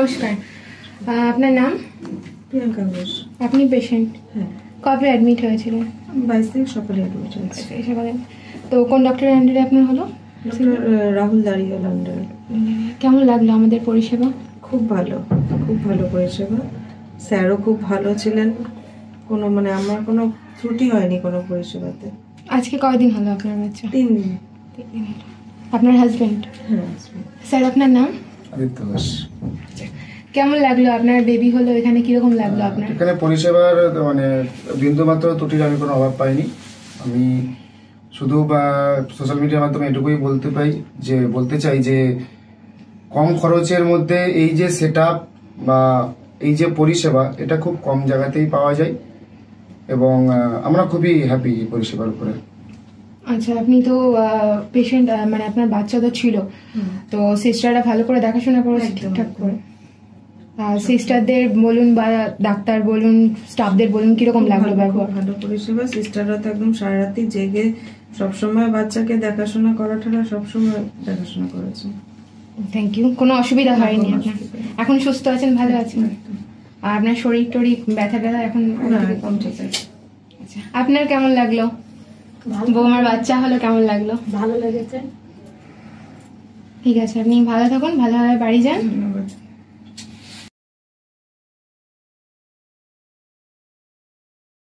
নমস্কার, আপনার নাম? প্রিয়াঙ্কা ঘোষ। আপনি পেশেন্ট? হ্যাঁ। কবে অ্যাডমিট হয়েছিলেন? 22 তারিখ সকালে অ্যাডমিট হয়েছে। সকালে। তো কোন ডক্টরের আন্ডারে আপনার হলো? ডক্টর রাহুল দাঁড়িয়াল আন্ডারে। কেমন লাগলো আমাদের পরিষেবা? খুব ভালো পরিষেবা। স্যারও খুব ভালো ছিলেন, কোনো আমার কোনো ত্রুটি হয়নি কোনো পরিষেবাতে। আজকে কয়দিন হলো আপনার বাচ্চা? 3 দিন। আপনার হাজবেন্ড? হ্যাঁ। স্যার আপনার নাম? আদিত্য ঘোষ। কেমন লাগলো আপনার বেবি হলো এখানে, কিরকম লাগলো আপনার? এখানে পরিষেবার বিন্দুমাত্র ত্রুটির আমি কোনো অভাব পাইনি। আমি শুধু সোশ্যাল মিডিয়ার মাধ্যমে এটুকুই বলতে চাই যে কম খরচের মধ্যে এই যে সেটআপ বা এই যে পরিষেবা, এটা খুব কম জায়গাতেই পাওয়া যায় এবং আমরা খুবই হ্যাপি এই পরিষেবার উপরে। আচ্ছা, আপনি তো পেশেন্ট, আপনার বাচ্চা তো ছিল, তো সিস্টাররা ভালো করে দেখাশোনা করেছে ঠিকঠাক করে? সিস্টারদের বলুন বা ডাক্তার বলুন, স্টাফদের বলুন, কিরকম লাগলো ব্যবহার? ভালো পরিষেবা। সিস্টাররা তো একদম সারা রাতি জেগে সবসময় বাচ্চাকে দেখাশোনা সবসময় দেখাশোনা করেছে। Thank you. কোনো অসুবিধা হয়নি আপনার? এখন সুস্থ আছেন, ভালো আছেন? আর আপনার শরীর টরীর ব্যথা এখন ঠিক আছে? আচ্ছা, আপনার কেমন লাগলো? বৌমার বাচ্চা হলো, কেমন লাগলো? ভালো লেগেছে। ঠিক আছে, আপনি ভালো থাকুন, ভালোভাবে বাড়ি যান। ধন্যবাদ।